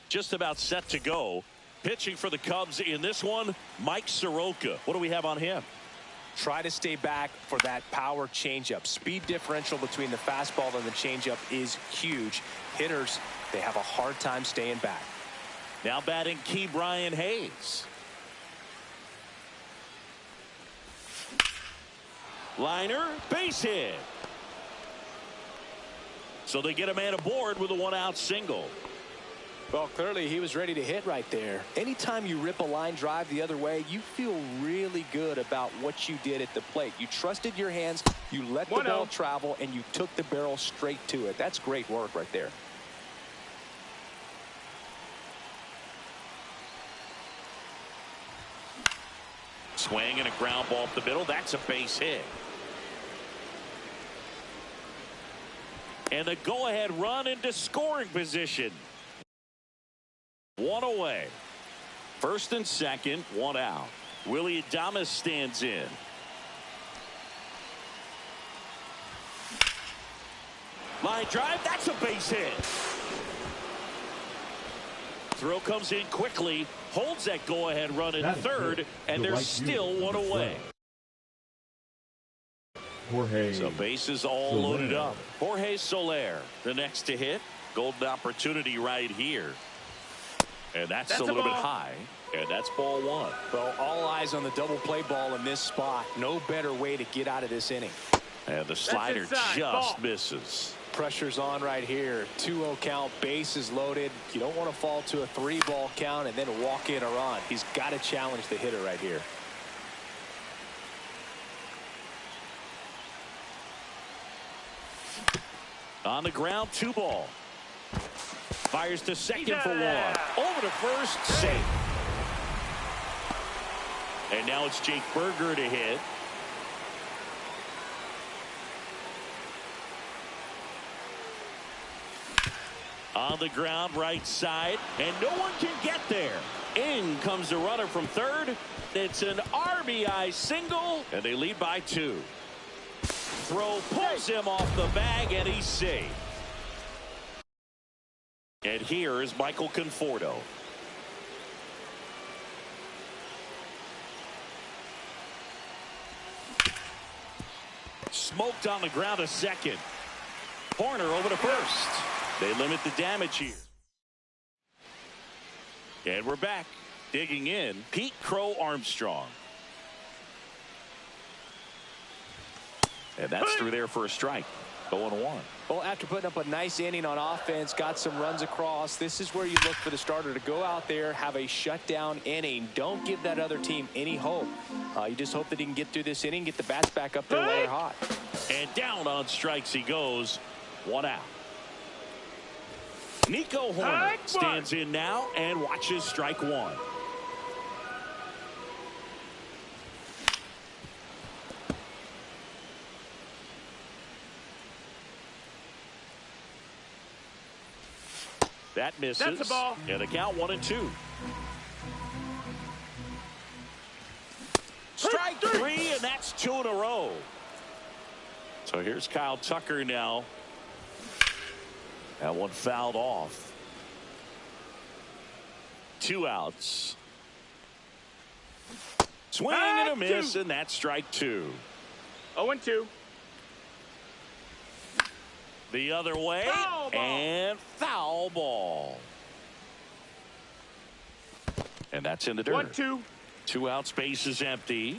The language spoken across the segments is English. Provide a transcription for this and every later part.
just about set to go. Pitching for the Cubs in this one, Mike Soroka. What do we have on him? Try to stay back for that power changeup. Speed differential between the fastball and the changeup is huge. Hitters, they have a hard time staying back. Now batting Key Brian Hayes. Liner, base hit. So they get a man aboard with a one-out single. Well, clearly he was ready to hit right there. Anytime you rip a line drive the other way, you feel really good about what you did at the plate. You trusted your hands, you let the ball travel, and you took the barrel straight to it. That's great work right there. Swing and a ground ball up the middle. That's a base hit. And the go-ahead run into scoring position. One away. First and second, one out. Willie Adames stands in. Line drive, that's a base hit. Throw comes in quickly, holds that go-ahead run in third, and there's still one away. So bases all loaded up. Jorge Soler, the next to hit. Golden opportunity right here. And that's a little bit high. And that's ball one. Well, all eyes on the double play ball in this spot. No better way to get out of this inning. And the slider just misses. Pressure's on right here. 2-0 count, bases loaded. You don't want to fall to a 3-ball count and then walk in a run. He's got to challenge the hitter right here. On the ground, 2 ball. Fires to second for one. Over to first, safe. And now it's Jake Burger to hit. On the ground, right side, and no one can get there. In comes the runner from third. It's an RBI single, and they lead by 2. Throw pulls him off the bag, and he's safe. And here is Michael Conforto. Smoked on the ground to second. Horner over to first. They limit the damage here. And we're back. Digging in, Pete Crow Armstrong. And that's through there for a strike. 0-1. Well, after putting up a nice inning on offense, got some runs across, this is where you look for the starter to go out there, have a shutdown inning. Don't give that other team any hope. You just hope that he can get through this inning, get the bats back up there while they're hot. And down on strikes he goes. 1 out. Nico Horner stands in now and watches strike 1. That misses. That's a ball. And the count 1-2. Strike 3, and that's 2 in a row. So here's Kyle Tucker now. That one fouled off. 2 outs. Swing and a miss, and that's strike 2. 0-2. The other way, and foul ball. And that's in the dirt. 1-2. 2 out, space is empty.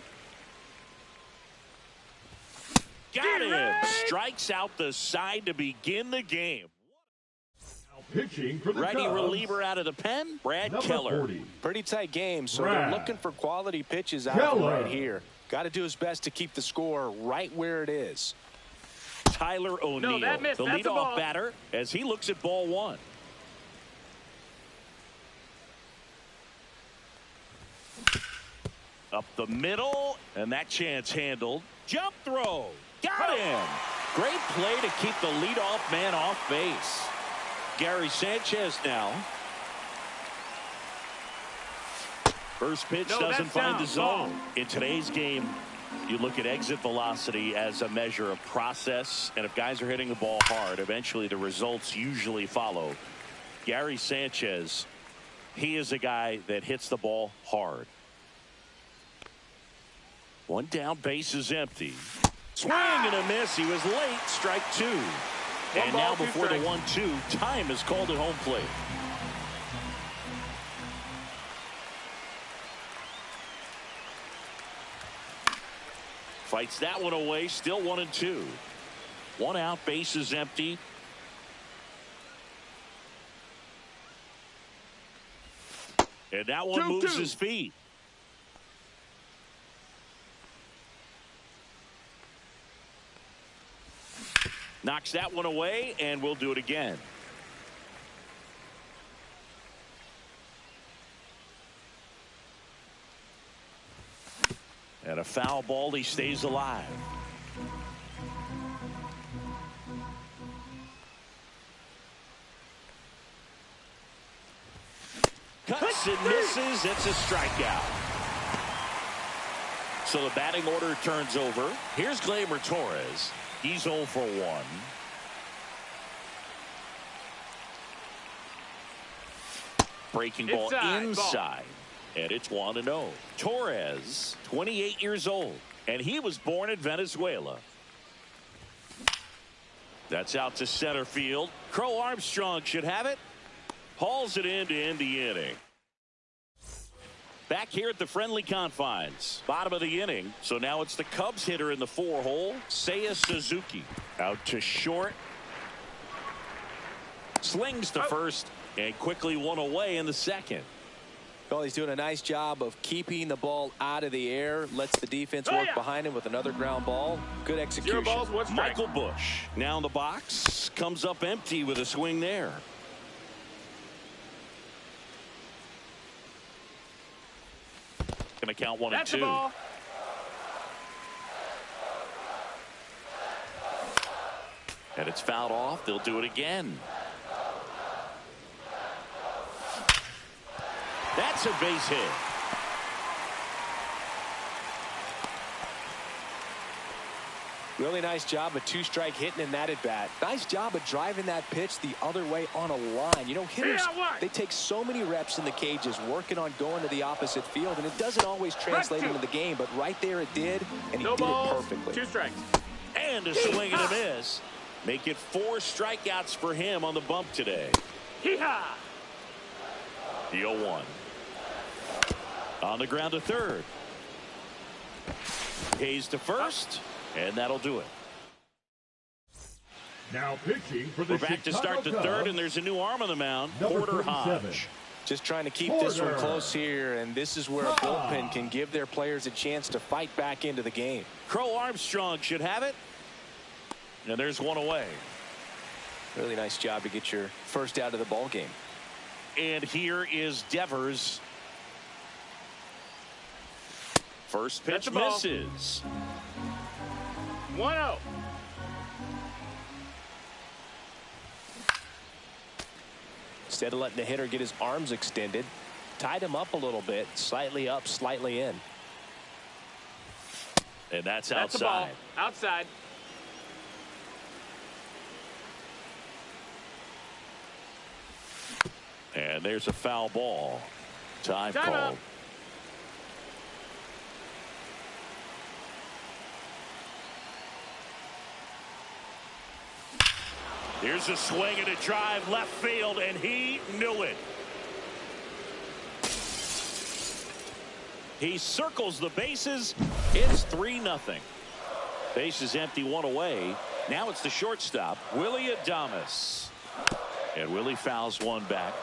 Got him. Strikes out the side to begin the game. Pitching for the Righty Cubs, reliever out of the pen, Brad Keller. 40. Pretty tight game, so they're looking for quality pitches out of him right here. Got to do his best to keep the score right where it is. Tyler O'Neill, the leadoff batter, as he looks at ball 1. Up the middle, and that chance handled. Jump throw. Got him. Great play to keep the leadoff man off base. Gary Sanchez now. First pitch doesn't find the zone. In today's game, you look at exit velocity as a measure of process, and if guys are hitting the ball hard, eventually the results usually follow. Gary Sanchez He is a guy that hits the ball hard. One down, base is empty. Swing and a miss. He was late. Strike two. And now before the 1-2, time is called at home plate. Fights that one away. Still 1-2. One out, base is empty. And that one moves his feet. Knocks that one away, and we'll do it again. And a foul ball. He stays alive. Cuts and misses. It's a strikeout. So the batting order turns over. Here's Gleyber Torres. He's 0 for 1. Breaking ball inside. And it's 1-0. Torres, 28 years old. And he was born in Venezuela. That's out to center field. Crow Armstrong should have it. Hauls it in to end the inning. Back here at the friendly confines. Bottom of the inning. So now it's the Cubs hitter in the 4-hole. Seiya Suzuki. Out to short. Slings to first. And quickly one away in the second. Well, he's doing a nice job of keeping the ball out of the air. Lets the defense work behind him with another ground ball. Good execution. 0 balls, 1 strike. Michael Busch. Now in the box. Comes up empty with a swing there. Going to count 1 and 2. The ball. And it's fouled off. They'll do it again. That's a base hit. Really nice job of 2-strike hitting in that at bat. Nice job of driving that pitch the other way on a line. You know, hitters, they take so many reps in the cages working on going to the opposite field, and it doesn't always translate into the game, but right there it did, and he did it perfectly. 2 strikes. And a swing and a miss. Make it 4 strikeouts for him on the bump today. Hee-haw! The 0-1. On the ground to third. Hayes to first. And that'll do it. Now pitching for the We're back to start the third, and there's a new arm on the mound. Porter Hodge. Just trying to keep this one close here, and this is where a bullpen can give their players a chance to fight back into the game. Crow Armstrong should have it. And there's one away. Really nice job to get your first out of the ball game. And here is Devers. First pitch misses. 1-0. Instead of letting the hitter get his arms extended, tied him up a little bit, slightly up, slightly in. And that's That's a ball. outside. Outside. And there's a foul ball. Time Time called. out. Here's a swing and a drive left field, and he knew it. He circles the bases. It's 3-0. Base is empty, one away. Now it's the shortstop, Willie Adames. And Willie fouls one back.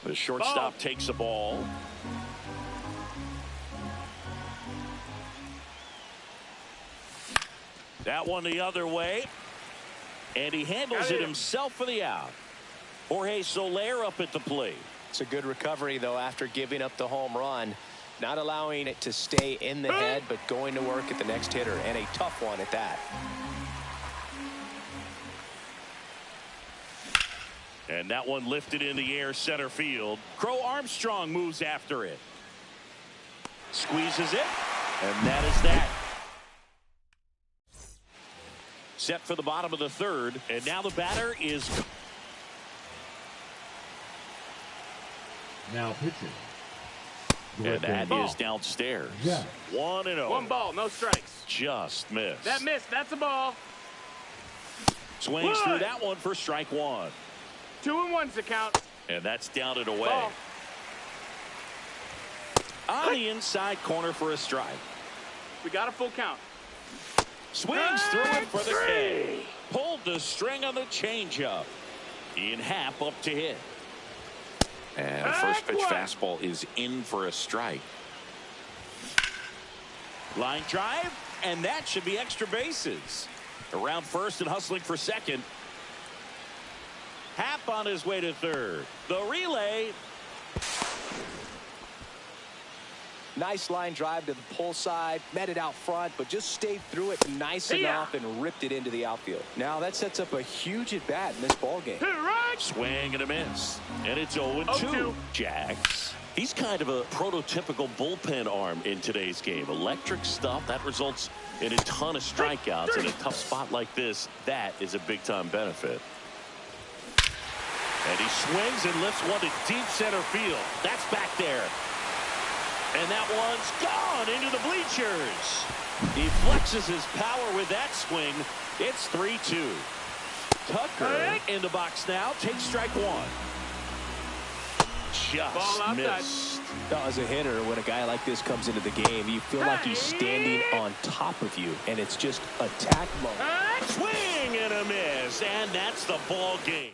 The shortstop takes a ball. That one the other way. And he handles it himself for the out. Jorge Soler up at the plate. It's a good recovery, though, after giving up the home run. Not allowing it to stay in the head, but going to work at the next hitter. And a tough one at that. And that one lifted in the air center field. Crow Armstrong moves after it. Squeezes it. And that is that. Set for the bottom of the third, and now the batter is. Now pitching. And that is downstairs. Yeah. 1-0. 1 ball, no strikes. Just missed. That missed. That's a ball. Swings through that one for strike one. 2-1's the count. And that's down and away. Ball. On the inside corner for a strike. We got a full count. Swings through it for the K. Pulled the string on the changeup. Ian Happ up to hit. And the first pitch fastball is in for a strike. Line drive, and that should be extra bases. Around first and hustling for second. Happ on his way to third. The relay. Nice line drive to the pull side, met it out front, but just stayed through it nice enough and ripped it into the outfield. Now that sets up a huge at bat in this ball game. Swing and a miss, and it's 0-2. Jax. He's kind of a prototypical bullpen arm in today's game. Electric stuff that results in a ton of strikeouts in a tough spot like this. That is a big-time benefit. And he swings and lifts one to deep center field. That's back there. And that one's gone into the bleachers. He flexes his power with that swing. It's 3-2. Tucker in the box now. Takes strike one. Just missed. As a hitter, when a guy like this comes into the game, you feel like he's standing on top of you, and it's just attack mode. Swing and a miss, and that's the ball game.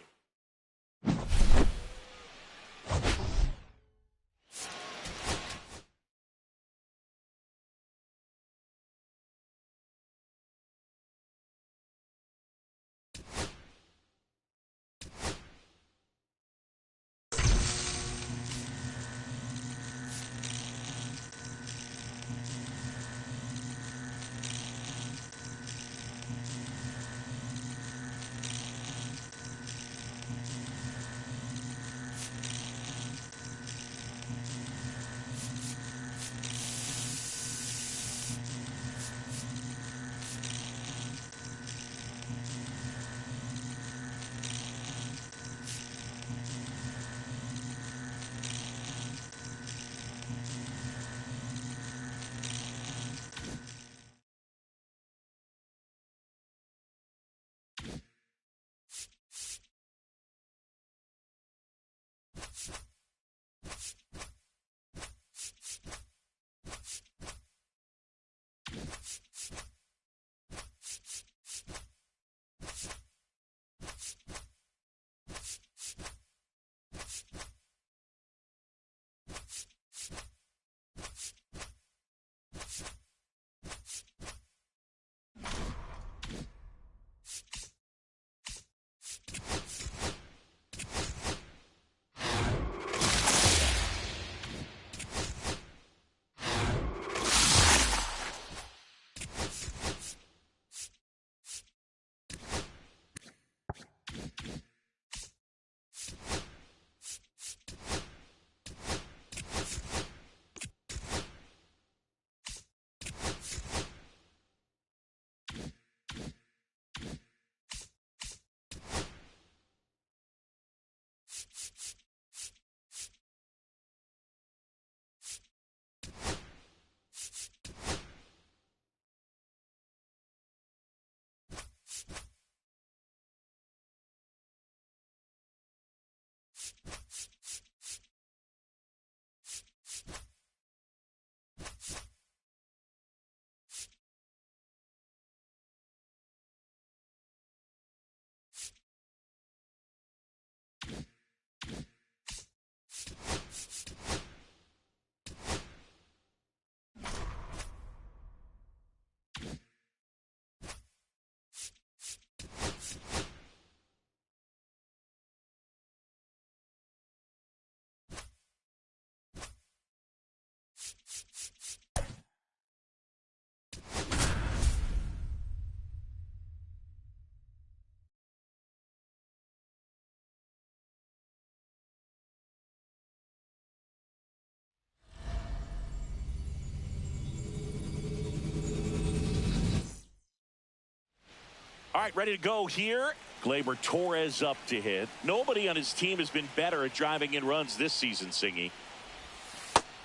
All right, ready to go here. Gleyber Torres up to hit. Nobody on his team has been better at driving in runs this season, Singy.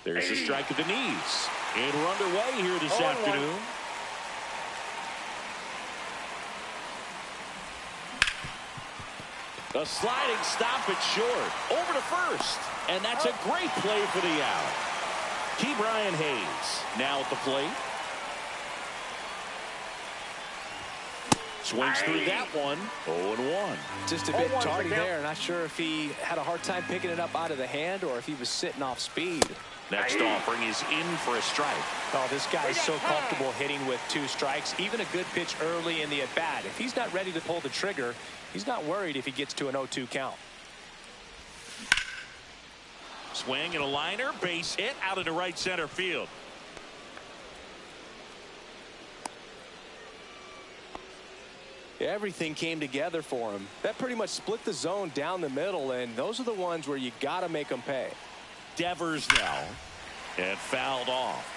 There's a strike at the knees. And we're underway here this afternoon. A sliding stop at short. Over to first. And that's a great play for the out. Ke'Bryan Hayes now at the plate. Swings through that one. 0-1. Just a bit tardy there. Not sure if he had a hard time picking it up out of the hand or if he was sitting off speed. Next offering is in for a strike. Oh, this guy is so comfortable hitting with 2 strikes. Even a good pitch early in the at-bat. If he's not ready to pull the trigger, he's not worried if he gets to an 0-2 count. Swing and a liner. Base hit out into right center field. Everything came together for him. That pretty much split the zone down the middle, and those are the ones where you got to make them pay. Devers now, and fouled off.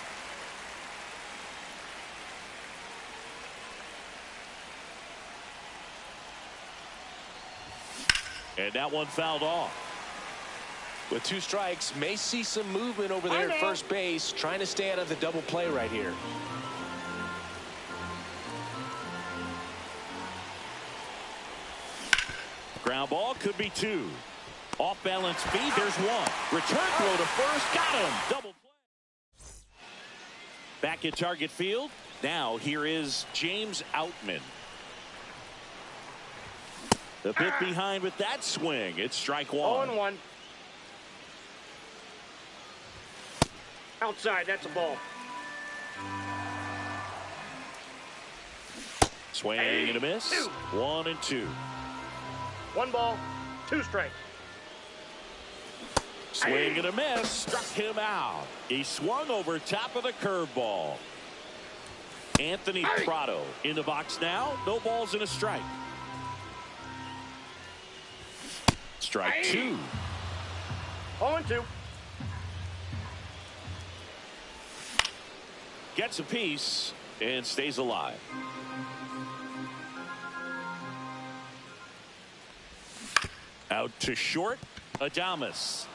And that one fouled off. With 2 strikes, may see some movement over there at first base, trying to stay out of the double play right here. Ground ball could be 2. Off balance feed. There's 1. Return throw to first. Got him. Double play. Back at target field. Now here is James Outman. The bit behind with that swing. It's strike 1. 0-1. Outside. That's a ball. Swing and a miss. 1-2. 1 ball, 2 strikes. Swing and a miss. Struck him out. He swung over top of the curveball. Anthony Prado in the box now. No balls and a strike. Strike 2. 0-2. Gets a piece and stays alive. Out to short. Adames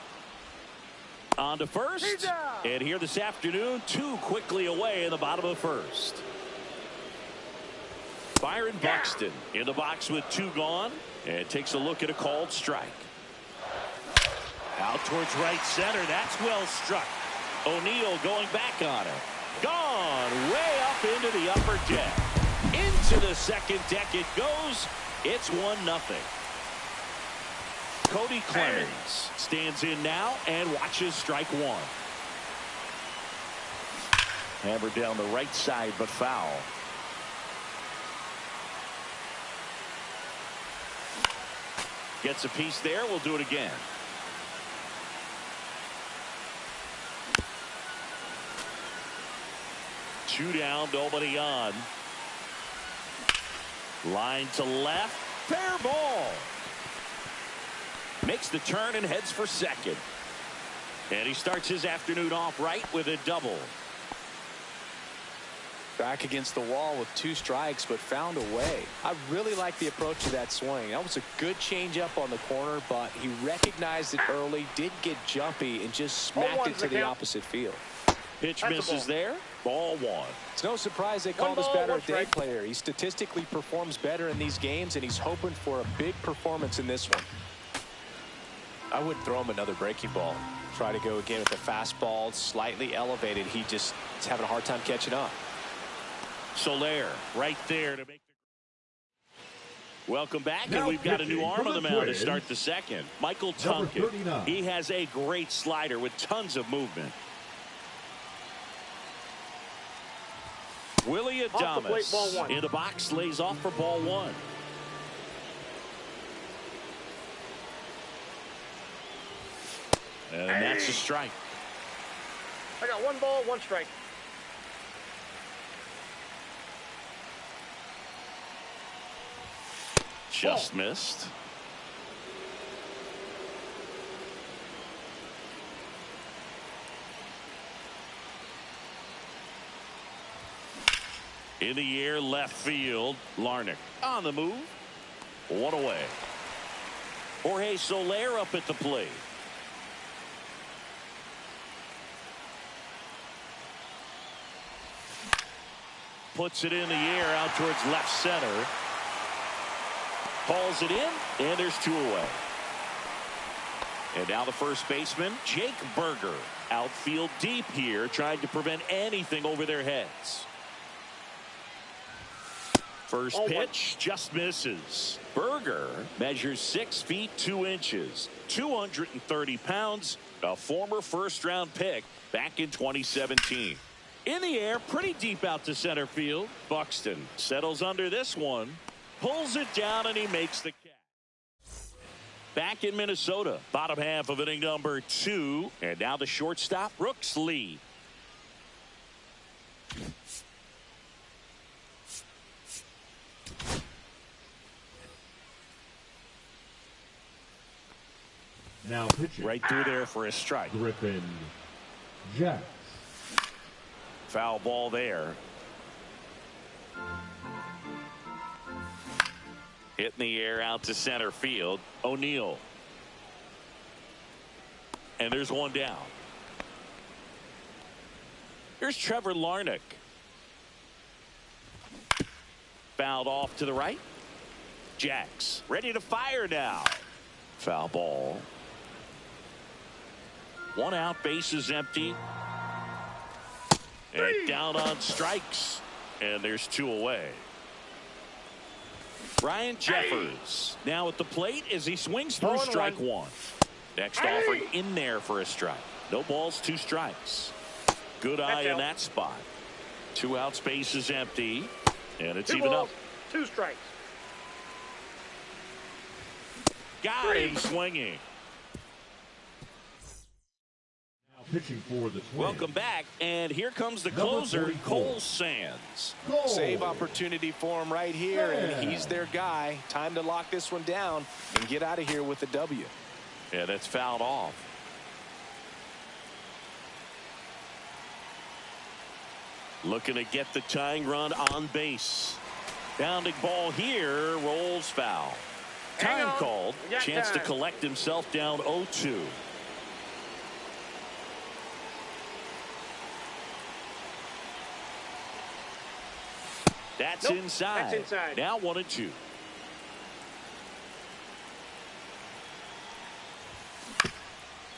on to first. And here this afternoon, 2 quickly away in the bottom of the first. Byron Buxton in the box with 2 gone. And takes a look at a called strike. Out towards right center. That's well struck. O'Neill going back on it. Gone way up into the upper deck. Into the second deck it goes. It's 1-0. Cody Clemens stands in now and watches strike 1. Hammered down the right side, but foul. Gets a piece there. We'll do it again. Two down, nobody on. Line to left. Fair ball. Makes the turn and heads for second. And he starts his afternoon off right with a double. Back against the wall with 2 strikes, but found a way. I really like the approach to that swing. That was a good changeup on the corner, but he recognized it early, did get jumpy, and just smacked it to the opposite field. Pitch misses there. Ball 1. It's no surprise they call this batter a day player. He statistically performs better in these games, and he's hoping for a big performance in this one. I wouldn't throw him another breaking ball. Try to go again with a fastball, slightly elevated. He just is having a hard time catching up. Soler right there to make the... Welcome back, and Now we've got a new arm on the mound to Twins, start the second. Michael number Tonkin. 39. He has a great slider with tons of movement. Willie Off the plate, ball Adames 1. in the box, lays off for ball 1. And that's a strike. I got 1 ball, 1 strike. Just missed. In the air, left field. Larnach on the move. One away. Jorge Soler up at the plate. Puts it in the air out towards left center. Hauls it in, and there's 2 away. And now the first baseman, Jake Berger. Outfield deep here, trying to prevent anything over their heads. First pitch just misses. Berger measures 6 feet 2 inches, 230 pounds, a former first-round pick back in 2017. In the air, pretty deep out to center field. Buxton settles under this one, pulls it down, and he makes the catch. Back in Minnesota, bottom half of inning number 2, and now the shortstop, Brooks Lee. Now pitching. Right through there for a strike. Griffin Jacks. Foul ball there. Hit in the air out to center field. O'Neill. And there's one down. Here's Trevor Larnach. Fouled off to the right. Jacks ready to fire now. Foul ball. 1 out, bases empty. And down on strikes. And there's 2 away. Ryan Jeffers now at the plate as he swings through strike 1. Next offering in there for a strike. No balls, 2 strikes. Good eye in that spot. 2 outs, bases empty. And it's 2 even balls, up. 2 strikes. Got him swinging. Pitching for the Twins. Welcome back, and here comes the closer, Cole Sands. Save opportunity for him right here, and he's their guy. Time to lock this one down and get out of here with a W. Yeah, that's fouled off. Looking to get the tying run on base. Bounding ball here, rolls foul. Time called. Chance to collect himself down 0-2. That's inside. That's inside. Now 1-2.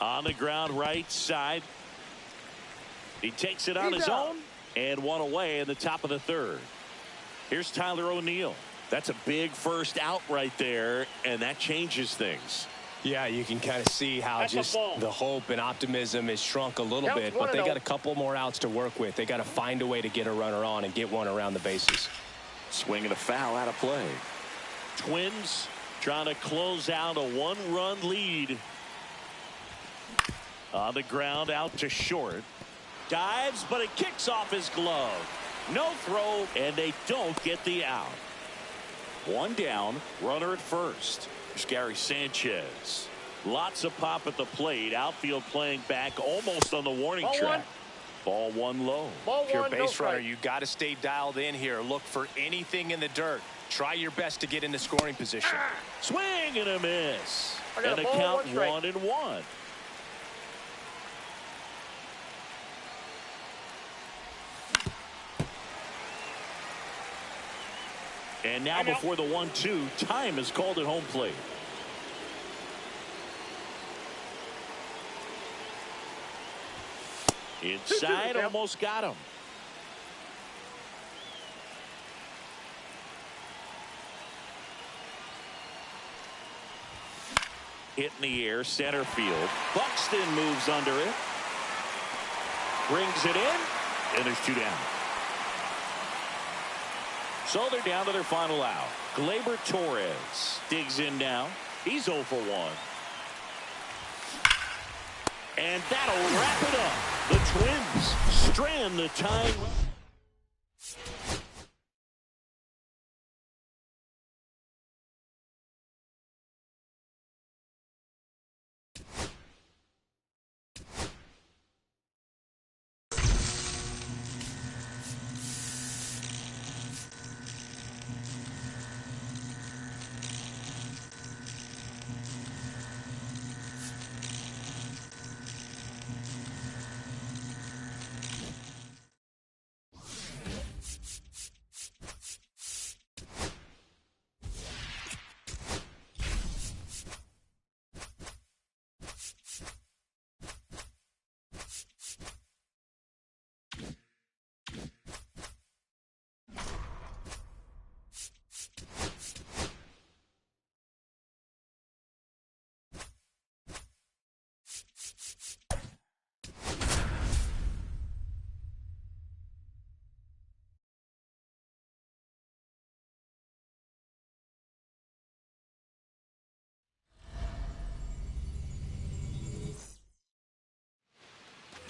On the ground right side. He takes it on his own, and 1 away in the top of the 3rd. Here's Tyler O'Neill. That's a big first out right there, and that changes things. Yeah, you can kind of see how just the hope and optimism is shrunk a little bit, but they got a couple more outs to work with. They got to find a way to get a runner on and get one around the bases. Swinging a foul out of play. Twins trying to close out a 1-run lead. On the ground out to short. Dives, but it kicks off his glove. No throw, and they don't get the out. 1 down, runner at first. Here's Gary Sanchez. Lots of pop at the plate. Outfield playing back almost on the warning track. Ball 1 low. Ball if you're a 1, base runner, you got to stay dialed in here. Look for anything in the dirt. Try your best to get in the scoring position. Swing and a miss. And a a ball, count 1 strike. 1-1. And now before the 1-2, time is called at home plate. Inside, almost got him. Hit in the air, center field. Buxton moves under it. Brings it in, and there's 2 down. So they're down to their final out. Gleyber Torres digs in now. He's 0 for 1. And that'll wrap it up. The Twins strand the tying run.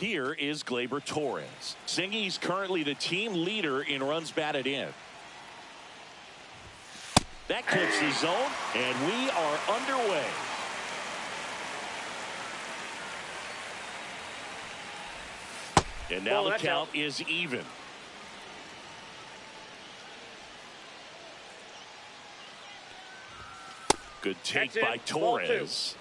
here is Gleyber Torres. Singy's currently the team leader in runs batted in. That clips the zone, and we are underway. And now the count is even. Good take by Torres.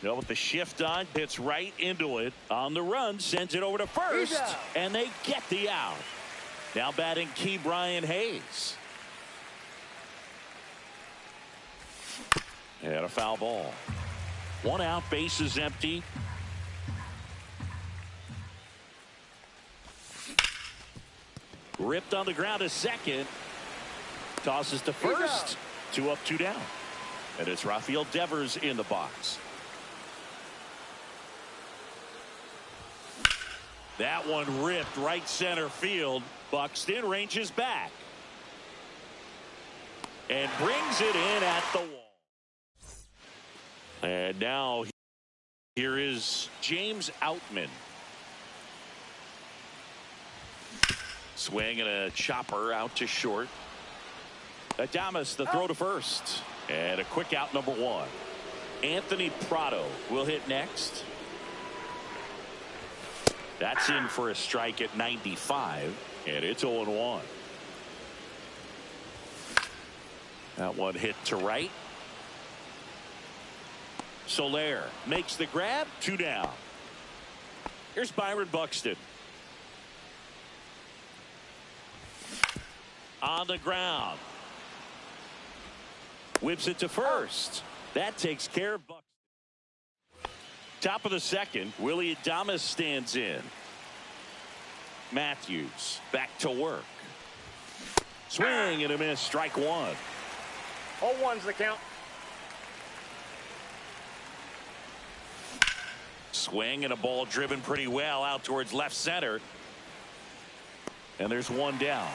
Now with the shift on, hits right into it. On the run, sends it over to first. And they get the out. Now batting key Brian Hayes. And a foul ball. 1 out, bases empty. Ripped on the ground to second. Tosses to first. 2 up, 2 down. And it's Rafael Devers in the box. That one ripped right center field. Buxton ranges back. And brings it in at the wall. And now here is James Outman. Swing and a chopper out to short. Adames the throw to first. And a quick out, number 1. Anthony Prado will hit next. That's in for a strike at 95. And it's 0-1. That one hit to right. Soler makes the grab. 2 down. Here's Byron Buxton. On the ground. Whips it to first. That takes care of Buxton. Top of the second, Willie Adames stands in. Matthews back to work. Swing and a miss. Strike 1. 0-1's the count. Swing and a ball driven pretty well out towards left center. And there's 1 down.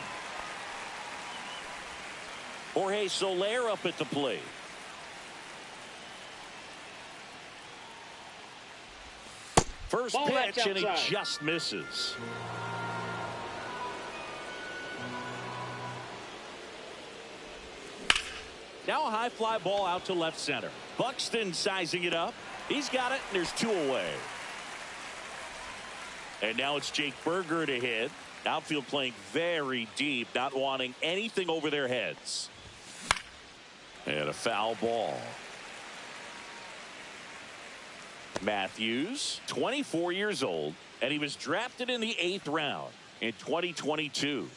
Jorge Soler up at the plate. First pitch, and he just misses. Now a high fly ball out to left center. Buxton sizing it up. He's got it, and there's 2 away. And now it's Jake Berger to hit. Outfield playing very deep, not wanting anything over their heads. And a foul ball. Matthews, 24 years old, and he was drafted in the 8th round in 2022.